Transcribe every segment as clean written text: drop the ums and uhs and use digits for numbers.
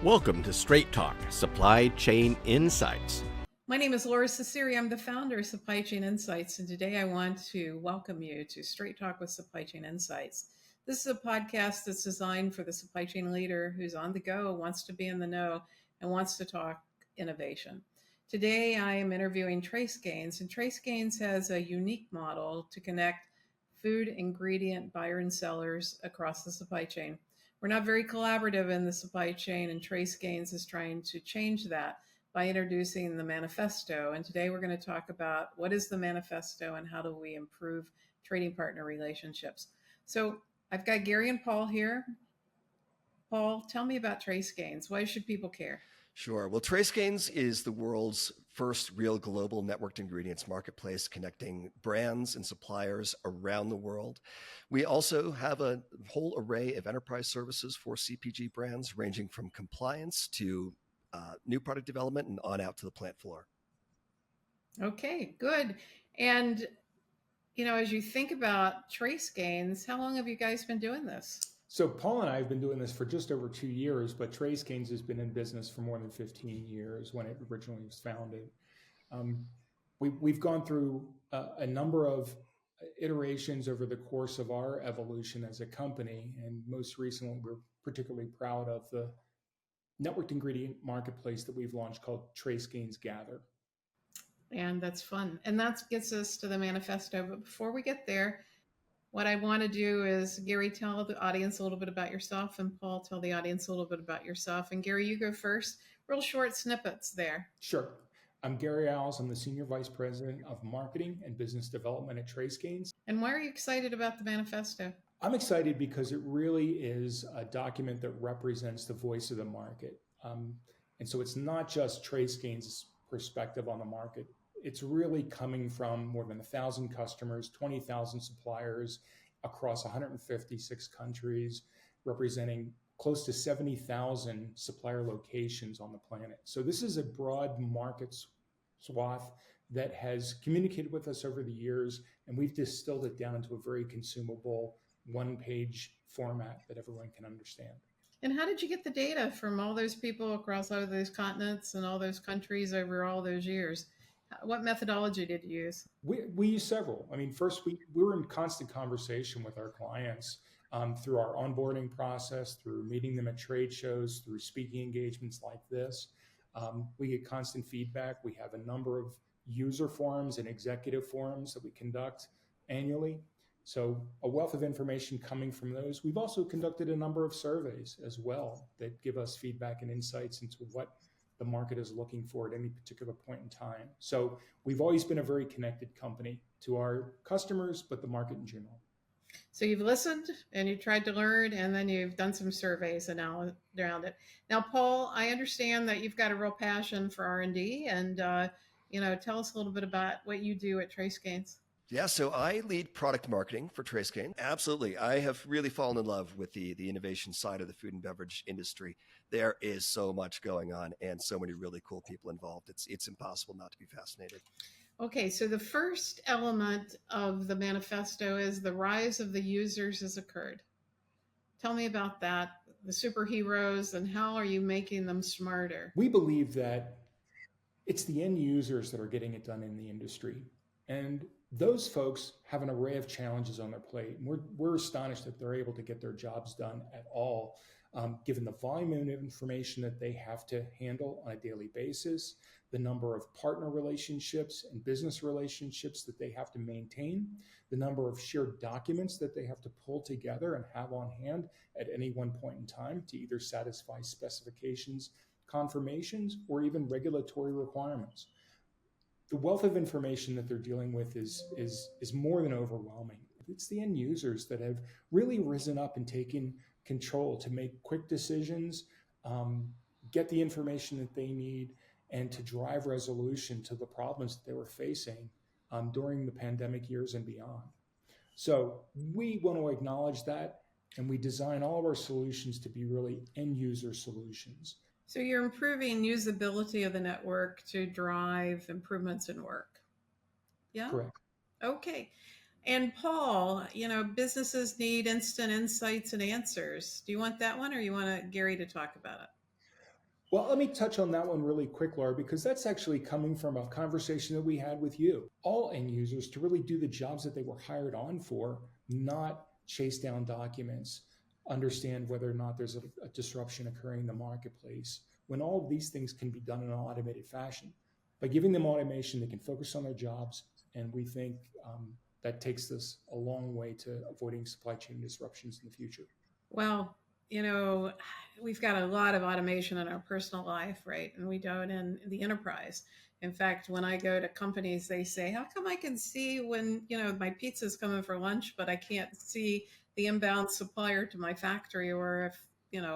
Welcome to Straight Talk, Supply Chain Insights. My name is Lora Cecere. I'm the founder of Supply Chain Insights, and today I want to welcome you to Straight Talk with Supply Chain Insights. This is a podcast that's designed for the supply chain leader who's on the go, wants to be in the know, and wants to talk innovation. Today I am interviewing TraceGains, and TraceGains has a unique model to connect food ingredient buyer and sellers across the supply chain. We're not very collaborative in the supply chain, and TraceGains is trying to change that by introducing the manifesto. And today we're going to talk about what is the manifesto and how do we improve trading partner relationships. So I've got Gary and Paul here. Paul, tell me about TraceGains. Why should people care? Sure. Well, TraceGains is the world's first real global networked ingredients marketplace connecting brands and suppliers around the world. We also have a whole array of enterprise services for CPG brands, ranging from compliance to new product development and on out to the plant floor. Okay, good. And, as you think about TraceGains, how long have you guys been doing this? So Paul and I have been doing this for just over 2 years, but TraceGains has been in business for more than 15 years when it originally was founded. We've gone through a number of iterations over the course of our evolution as a company, and most recently we're particularly proud of the networked ingredient marketplace that we've launched called TraceGains Gather. And that's fun. And that gets us to the manifesto. But before we get there, what I want to do is, Gary, tell the audience a little bit about yourself, and Paul, tell the audience a little bit about yourself. And Gary, you go first. Real short snippets there. Sure. I'm Gary Owls. I'm the Senior Vice President of Marketing and Business Development at TraceGains. And why are you excited about the manifesto? I'm excited because it really is a document that represents the voice of the market. And so it's not just TraceGains' perspective on the market. It's really coming from more than 1,000 customers, 20,000 suppliers across 156 countries, representing close to 70,000 supplier locations on the planet. So this is a broad market swath that has communicated with us over the years, and we've distilled it down into a very consumable one-page format that everyone can understand. And how did you get the data from all those people across all those continents and all those countries over all those years? What methodology did you use? We use several. I mean, first, we were in constant conversation with our clients through our onboarding process, through meeting them at trade shows, through speaking engagements like this. We get constant feedback. We have a number of user forums and executive forums that we conduct annually. So a wealth of information coming from those. We've also conducted a number of surveys as well that give us feedback and insights into what the market is looking for at any particular point in time. So we've always been a very connected company to our customers, but the market in general. So you've listened and you tried to learn, and then you've done some surveys and now around it. Now, Paul, I understand that you've got a real passion for R&D, and tell us a little bit about what you do at TraceGains. Yeah, so I lead product marketing for TraceGains. Absolutely. I have really fallen in love with the innovation side of the food and beverage industry. There is so much going on and so many really cool people involved. It's impossible not to be fascinated. Okay, so the first element of the manifesto is the rise of the users has occurred. Tell me about that, the superheroes, and how are you making them smarter? We believe that it's the end users that are getting it done in the industry. And those folks have an array of challenges on their plate. And we're astonished that they're able to get their jobs done at all, given the volume of information that they have to handle on a daily basis, the number of partner relationships and business relationships that they have to maintain, the number of shared documents that they have to pull together and have on hand at any one point in time to either satisfy specifications, confirmations, or even regulatory requirements. The wealth of information that they're dealing with is more than overwhelming. It's the end users that have really risen up and taken control to make quick decisions, get the information that they need, and to drive resolution to the problems that they were facing during the pandemic years and beyond. So we want to acknowledge that, and we design all of our solutions to be really end user solutions. So you're improving usability of the network to drive improvements in work. Yeah? Correct. Okay. And Paul, businesses need instant insights and answers. Do you want that one, or you want Gary to talk about it? Well, let me touch on that one really quick, Laura, because that's actually coming from a conversation that we had with you. All end users to really do the jobs that they were hired on for, not chase down documents, understand whether or not there's a disruption occurring in the marketplace, when all of these things can be done in an automated fashion. By giving them automation, they can focus on their jobs, and we think that takes us a long way to avoiding supply chain disruptions in the future. Well, you know, we've got a lot of automation in our personal life, right? And we don't in the enterprise. In fact, when I go to companies, they say, how come I can see when, my pizza's coming for lunch, but I can't see the inbound supplier to my factory, or if,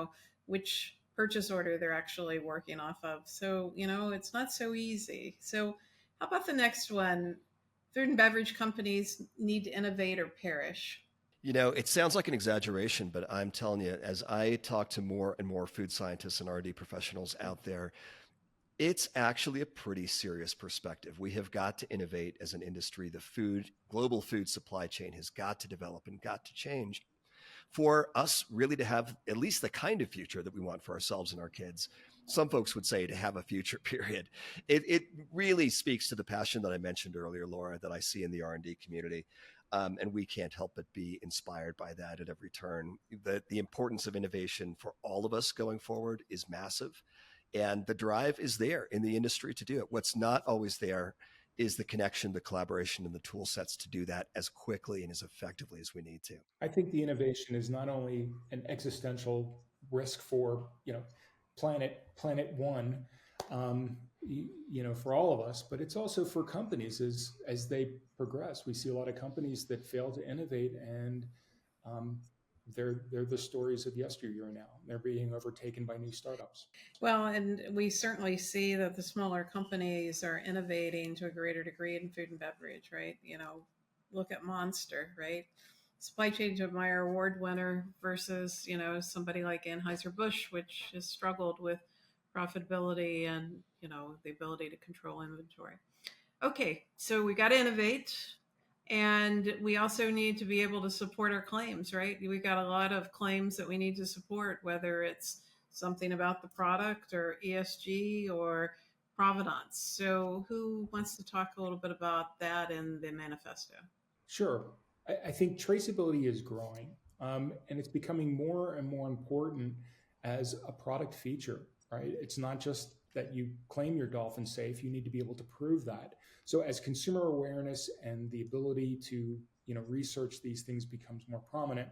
which purchase order they're actually working off of. So, it's not so easy. So how about the next one? Food and beverage companies need to innovate or perish. It sounds like an exaggeration, but I'm telling you, as I talk to more and more food scientists and R&D professionals out there, it's actually a pretty serious perspective. We have got to innovate as an industry. The global food supply chain has got to develop and got to change for us really to have at least the kind of future that we want for ourselves and our kids. Some folks would say to have a future, period. It really speaks to the passion that I mentioned earlier, Laura, that I see in the R&D community. And we can't help but be inspired by that at every turn. The importance of innovation for all of us going forward is massive. And the drive is there in the industry to do it. What's not always there is the connection, the collaboration, and the tool sets to do that as quickly and as effectively as we need to. I think the innovation is not only an existential risk for planet one, for all of us, but it's also for companies as they progress. We see a lot of companies that fail to innovate, and they're the stories of yesteryear now. They're being overtaken by new startups. Well, and we certainly see that the smaller companies are innovating to a greater degree in food and beverage, right? Look at Monster, right? Supply Chain to Admire award winner versus, somebody like Anheuser-Busch, which has struggled with profitability and, the ability to control inventory. Okay, so we got to innovate. And we also need to be able to support our claims, right? We've got a lot of claims that we need to support, whether it's something about the product or ESG or provenance. So who wants to talk a little bit about that in the manifesto? Sure. I think traceability is growing, and it's becoming more and more important as a product feature, right? It's not just that you claim you're dolphin safe, you need to be able to prove that. So as consumer awareness and the ability to research these things becomes more prominent,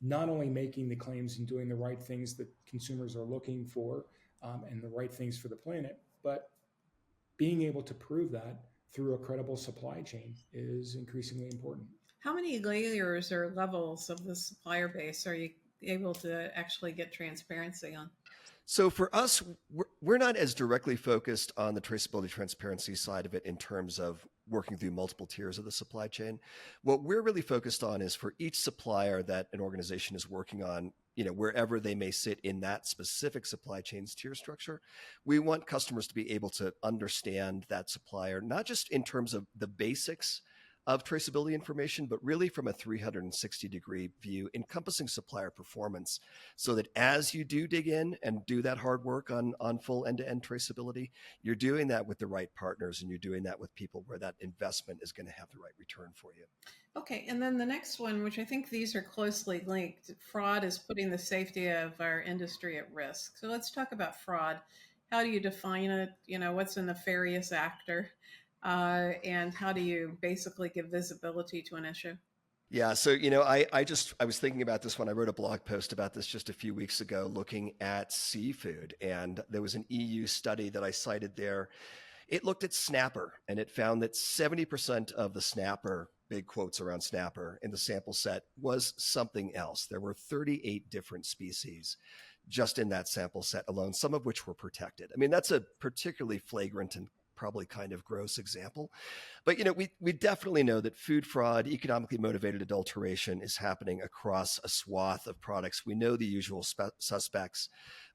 not only making the claims and doing the right things that consumers are looking for and the right things for the planet, but being able to prove that through a credible supply chain is increasingly important. How many layers or levels of the supplier base are you able to actually get transparency on? So for us, we're not as directly focused on the traceability transparency side of it in terms of working through multiple tiers of the supply chain. What we're really focused on is for each supplier that an organization is working on, wherever they may sit in that specific supply chain's tier structure, we want customers to be able to understand that supplier, not just in terms of the basics of traceability information, but really from a 360-degree view, encompassing supplier performance, so that as you do dig in and do that hard work on full end-to-end traceability, you're doing that with the right partners and you're doing that with people where that investment is going to have the right return for you. Okay, and then the next one, which I think these are closely linked, fraud is putting the safety of our industry at risk. So let's talk about fraud. How do you define it? What's a nefarious actor? And how do you basically give visibility to an issue? Yeah, so I was thinking about this when I wrote a blog post about this just a few weeks ago, looking at seafood, and there was an EU study that I cited there. It looked at snapper, and it found that 70% of the snapper, big quotes around snapper, in the sample set was something else. There were 38 different species just in that sample set alone, some of which were protected. I mean, that's a particularly flagrant and probably kind of gross example. But, we definitely know that food fraud, economically motivated adulteration is happening across a swath of products. We know the usual suspects,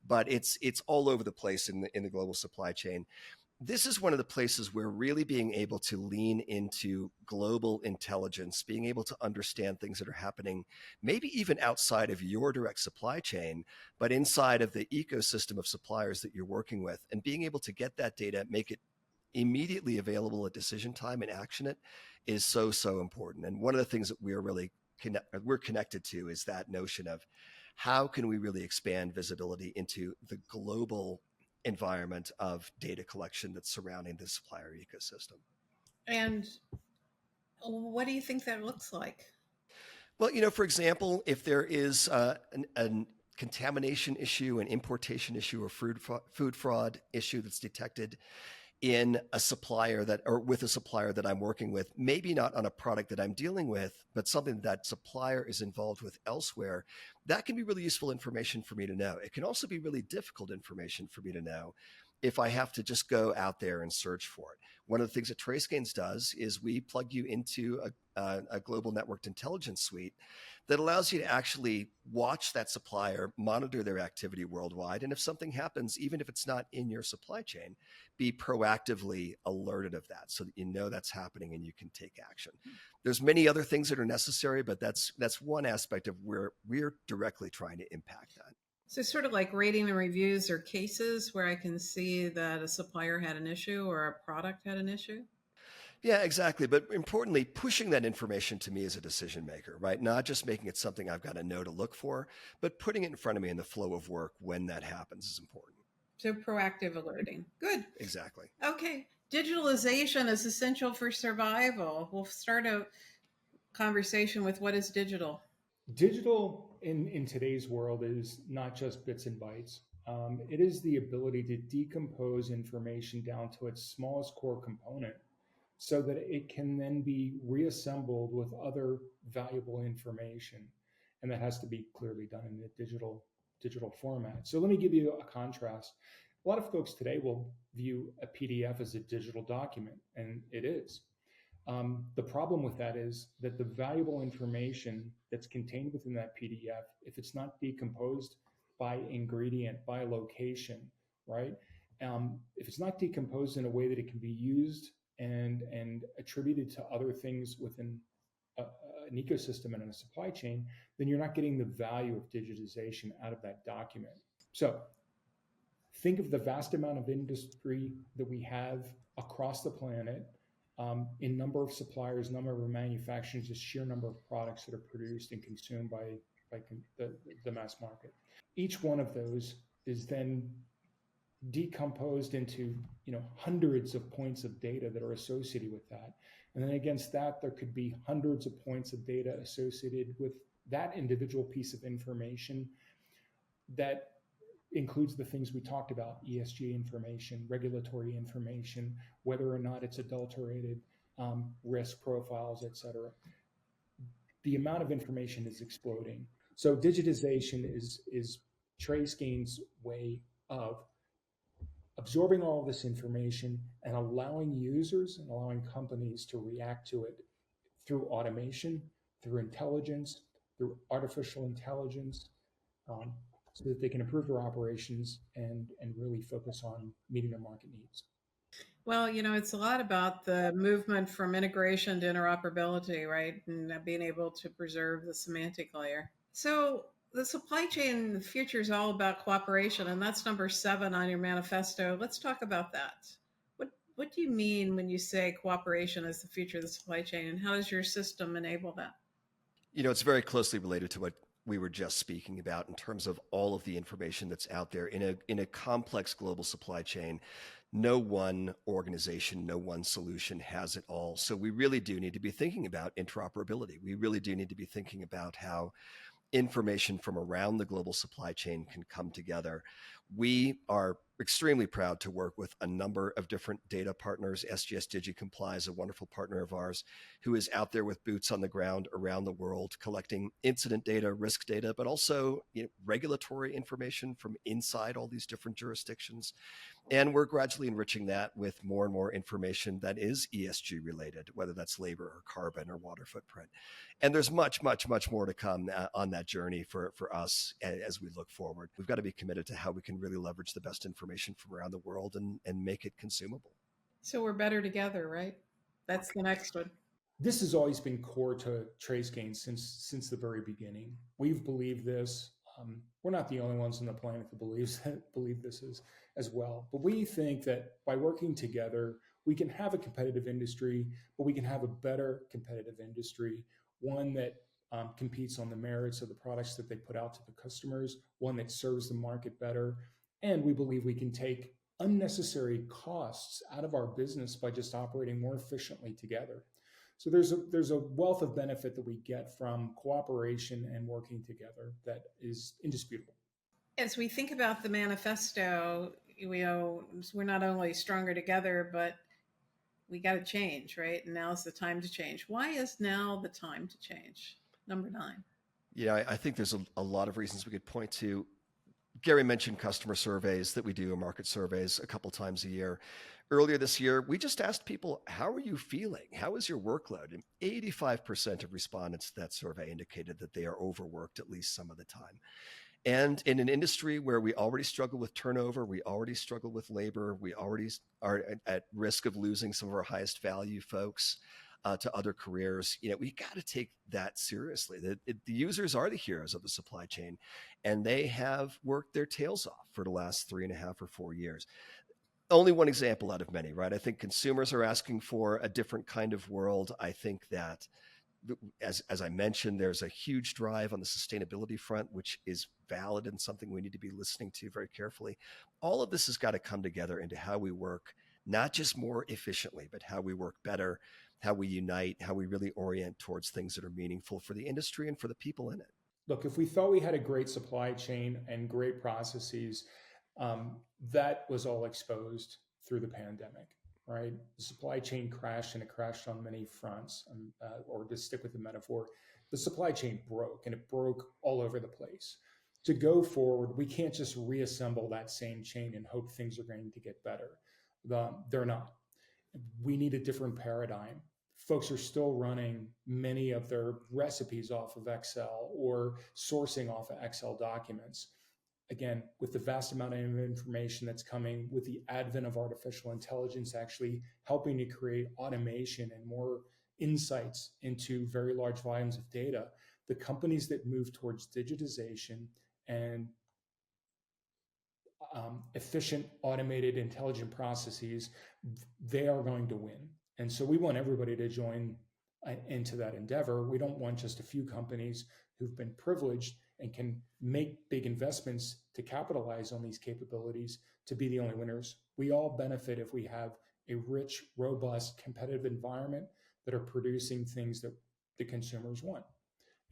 but it's all over the place in the global supply chain. This is one of the places where really being able to lean into global intelligence, being able to understand things that are happening, maybe even outside of your direct supply chain, but inside of the ecosystem of suppliers that you're working with, and being able to get that data, make it immediately available at decision time and action it is so, so important. And one of the things that we're really we're connected to is that notion of how can we really expand visibility into the global environment of data collection that's surrounding the supplier ecosystem. And what do you think that looks like? Well, for example, if there is an contamination issue, an importation issue, or food fraud issue that's detected in a supplier or with a supplier that I'm working with, maybe not on a product that I'm dealing with, but something that supplier is involved with elsewhere, that can be really useful information for me to know. It can also be really difficult information for me to know if I have to just go out there and search for it. One of the things that TraceGains does is we plug you into a global networked intelligence suite that allows you to actually watch that supplier, monitor their activity worldwide. And if something happens, even if it's not in your supply chain, be proactively alerted of that so that you know that's happening and you can take action. There's many other things that are necessary, but that's one aspect of where we're directly trying to impact that. So sort of like rating and reviews or cases where I can see that a supplier had an issue or a product had an issue? Yeah, exactly. But importantly, pushing that information to me as a decision maker, right? Not just making it something I've got to know to look for, but putting it in front of me in the flow of work when that happens is important. So proactive alerting. Good. Exactly. Okay. Digitalization is essential for survival. We'll start a conversation with what is digital? Digital in today's world is not just bits and bytes. It is the ability to decompose information down to its smallest core component so that it can then be reassembled with other valuable information. And that has to be clearly done in the digital format. So let me give you a contrast. A lot of folks today will view a PDF as a digital document, and it is. The problem with that is that the valuable information that's contained within that PDF, if it's not decomposed by ingredient, by location, right? If it's not decomposed in a way that it can be used and attributed to other things within an ecosystem and in a supply chain, then you're not getting the value of digitization out of that document. So think of the vast amount of industry that we have across the planet, in number of suppliers, number of manufacturers, the sheer number of products that are produced and consumed by the mass market. Each one of those is then decomposed into hundreds of points of data that are associated with that. And then against that, there could be hundreds of points of data associated with that individual piece of information that includes the things we talked about: ESG information, regulatory information, whether or not it's adulterated, risk profiles, et cetera. The amount of information is exploding. So digitization is TraceGains' way of absorbing all of this information and allowing users and allowing companies to react to it through automation, through intelligence, through artificial intelligence, so that they can improve their operations and really focus on meeting their market needs. Well, it's a lot about the movement from integration to interoperability, right? And being able to preserve the semantic layer. So the supply chain future is all about cooperation, and that's number 7 on your manifesto. Let's talk about that. What do you mean when you say cooperation is the future of the supply chain, and how does your system enable that? It's very closely related to what we were just speaking about in terms of all of the information that's out there in a complex global supply chain. No one organization, no one solution has it all. So we really do need to be thinking about interoperability. We really do need to be thinking about how information from around the global supply chain can come together. We are extremely proud to work with a number of different data partners. SGS DigiComply is a wonderful partner of ours who is out there with boots on the ground around the world, collecting incident data, risk data, but also regulatory information from inside all these different jurisdictions. And we're gradually enriching that with more and more information that is ESG related, whether that's labor or carbon or water footprint. And there's much, much, much more to come on that journey for us as we look forward. We've got to be committed to how we can really leverage the best information information from around the world and make it consumable. So we're better together, right? That's the next one. This has always been core to TraceGains since the very beginning. We've believed this. We're not the only ones on the planet that believe this as well. But we think that by working together, we can have a competitive industry, but we can have a better competitive industry, one that competes on the merits of the products that they put out to the customers, one that serves the market better. And we believe we can take unnecessary costs out of our business by just operating more efficiently together. So there's a wealth of benefit that we get from cooperation and working together that is indisputable. As we think about the manifesto, we're not only stronger together, but we got to change, right? And now's the time to change. Why is now the time to change? Number 9. Yeah, I think there's a lot of reasons we could point to. Gary mentioned customer surveys that we do, or market surveys, a couple times a year. Earlier this year, we just asked people, how are you feeling? How is your workload? And 85% of respondents to that survey indicated that they are overworked at least some of the time. And in an industry where we already struggle with turnover, we already struggle with labor, we already are at risk of losing some of our highest value folks to other careers, we got to take that seriously. The users are the heroes of the supply chain, and they have worked their tails off for the last 3.5 or 4 years. Only one example out of many, right? I think consumers are asking for a different kind of world. I think that, as I mentioned, there's a huge drive on the sustainability front, which is valid and something we need to be listening to very carefully. All of this has got to come together into how we work, not just more efficiently, but how we work better, how we unite, how we really orient towards things that are meaningful for the industry and for the people in it. Look, if we thought we had a great supply chain and great processes, that was all exposed through the pandemic, right? The supply chain crashed, and it crashed on many fronts. Or to stick with the metaphor, the supply chain broke, and it broke all over the place. To go forward, we can't just reassemble that same chain and hope things are going to get better. They're not. We need a different paradigm. Folks are still running many of their recipes off of Excel or sourcing off of Excel documents. Again, with the vast amount of information that's coming, with the advent of artificial intelligence actually helping to create automation and more insights into very large volumes of data, the companies that move towards digitization and efficient, automated, intelligent processes, they are going to win. And so we want everybody to join into that endeavor. We don't want just a few companies who've been privileged and can make big investments to capitalize on these capabilities to be the only winners. We all benefit if we have a rich, robust, competitive environment that are producing things that the consumers want.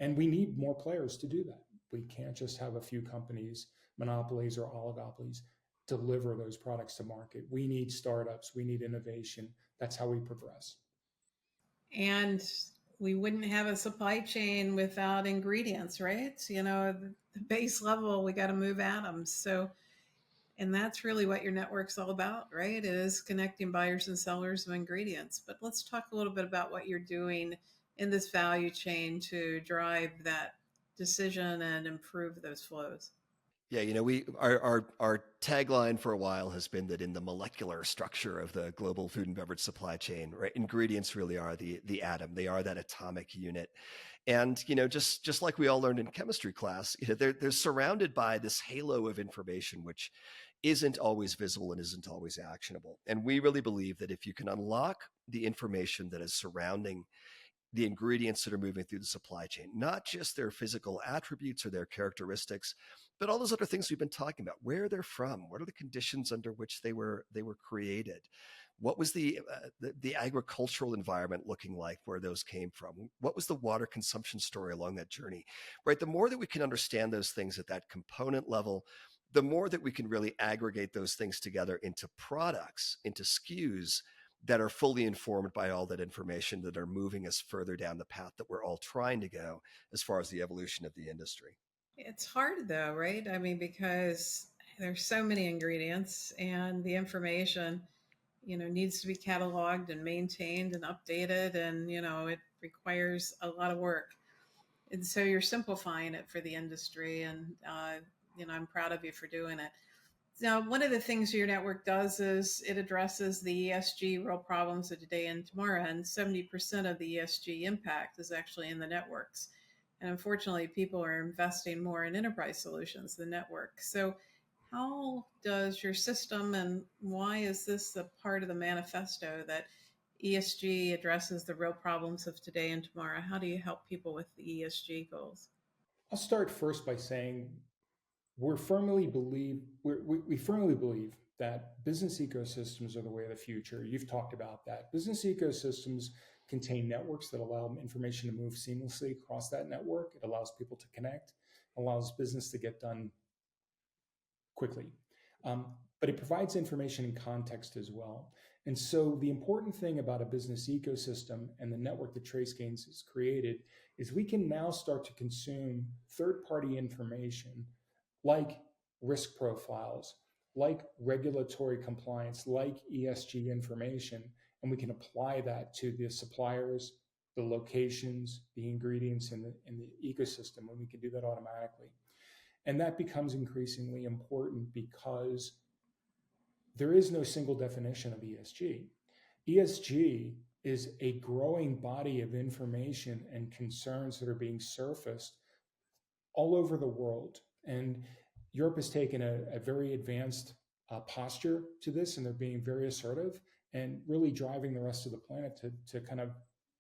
And we need more players to do that. We can't just have a few companies, monopolies or oligopolies, deliver those products to market. We need startups. We need innovation. That's how we progress. And we wouldn't have a supply chain without ingredients, right? The base level, we got to move atoms. So, and that's really what your network's all about, right? It is connecting buyers and sellers of ingredients. But let's talk a little bit about what you're doing in this value chain to drive that decision and improve those flows. Yeah, our tagline for a while has been that in the molecular structure of the global food and beverage supply chain, right, ingredients really are the atom. They are that atomic unit. And just like we all learned in chemistry class, they're surrounded by this halo of information which isn't always visible and isn't always actionable. And we really believe that if you can unlock the information that is surrounding the ingredients that are moving through the supply chain, not just their physical attributes or their characteristics, but all those other things we've been talking about, where they're from, what are the conditions under which they were created, what was the agricultural environment looking like where those came from, what was the water consumption story along that journey, right? The more that we can understand those things at that component level, the more that we can really aggregate those things together into products, into SKUs that are fully informed by all that information, that are moving us further down the path that we're all trying to go as far as the evolution of the industry. It's hard though, right? I mean, because there's so many ingredients and the information, needs to be cataloged and maintained and updated. And, it requires a lot of work. And so you're simplifying it for the industry. And, I'm proud of you for doing it. Now, one of the things your network does is it addresses the ESG real problems of today and tomorrow, and 70% of the ESG impact is actually in the networks. And unfortunately, people are investing more in enterprise solutions than network. So, how does your system, and why is this a part of the manifesto that ESG addresses the real problems of today and tomorrow? How do you help people with the ESG goals? I'll start first by saying we firmly believe that business ecosystems are the way of the future. You've talked about that. Business ecosystems contain networks that allow information to move seamlessly across that network. It allows people to connect, allows business to get done quickly. But it provides information and context as well. And so the important thing about a business ecosystem and the network that TraceGains has created is we can now start to consume third-party information like risk profiles, like regulatory compliance, like ESG information, and we can apply that to the suppliers, the locations, the ingredients in the ecosystem, and we can do that automatically. And that becomes increasingly important because there is no single definition of ESG. ESG is a growing body of information and concerns that are being surfaced all over the world. And Europe has taken a very advanced posture to this, and they're being very assertive and really driving the rest of the planet to kind of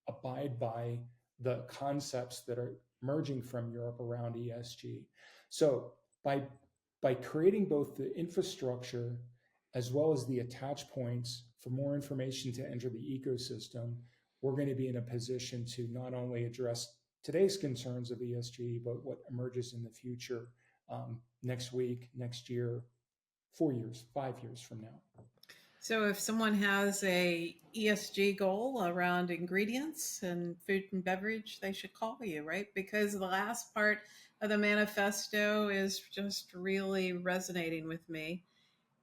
abide by the concepts that are emerging from Europe around ESG. So by creating both the infrastructure as well as the attach points for more information to enter the ecosystem, we're going to be in a position to not only address today's concerns of ESG, but what emerges in the future next week, next year, 4 years, 5 years from now. So if someone has a ESG goal around ingredients and food and beverage, they should call you, right? Because the last part of the manifesto is just really resonating with me.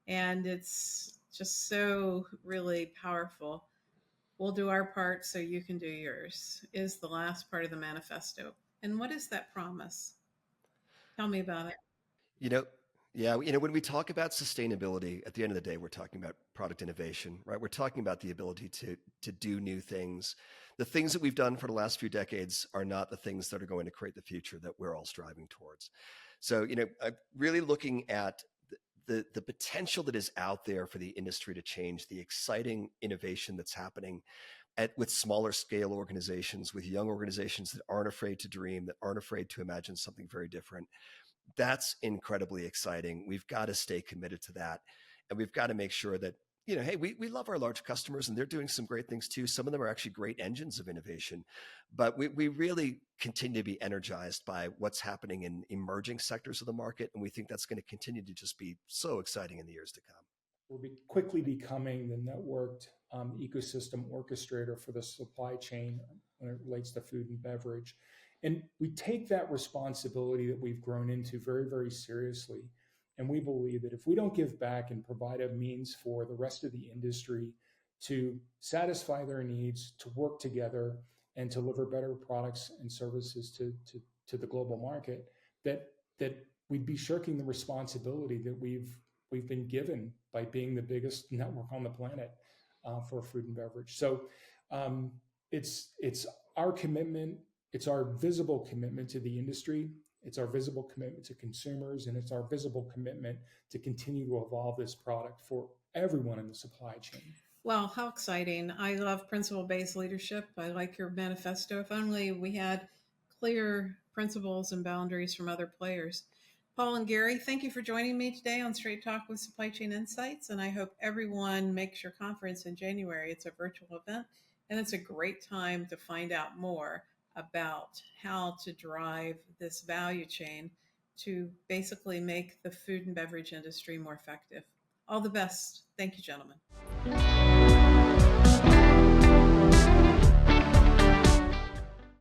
And it's just so really powerful. We'll do our part so you can do yours, is the last part of the manifesto. And what is that promise? Tell me about it. You know, yeah, when we talk about sustainability, at the end of the day, we're talking about product innovation, right? We're talking about the ability to do new things. The things that we've done for the last few decades are not the things that are going to create the future that we're all striving towards. So, I'm really looking at the potential that is out there for the industry to change, the exciting innovation that's happening with smaller scale organizations, with young organizations that aren't afraid to dream, that aren't afraid to imagine something very different. That's incredibly exciting. We've got to stay committed to that. And we've got to make sure that, hey, we love our large customers and they're doing some great things too. Some of them are actually great engines of innovation, but we really continue to be energized by what's happening in emerging sectors of the market. And we think that's going to continue to just be so exciting in the years to come. We're quickly becoming the networked ecosystem orchestrator for the supply chain when it relates to food and beverage. And we take that responsibility that we've grown into very, very seriously. And we believe that if we don't give back and provide a means for the rest of the industry to satisfy their needs, to work together, and to deliver better products and services to the global market, that we'd be shirking the responsibility that we've been given by being the biggest network on the planet for food and beverage. So it's our commitment. It's our visible commitment to the industry. It's our visible commitment to consumers, and it's our visible commitment to continue to evolve this product for everyone in the supply chain. Well, how exciting. I love principle-based leadership. I like your manifesto. If only we had clear principles and boundaries from other players. Paul and Gary, thank you for joining me today on Straight Talk with Supply Chain Insights, and I hope everyone makes your conference in January. It's a virtual event, and it's a great time to find out more about how to drive this value chain to basically make the food and beverage industry more effective. All the best. Thank you, gentlemen.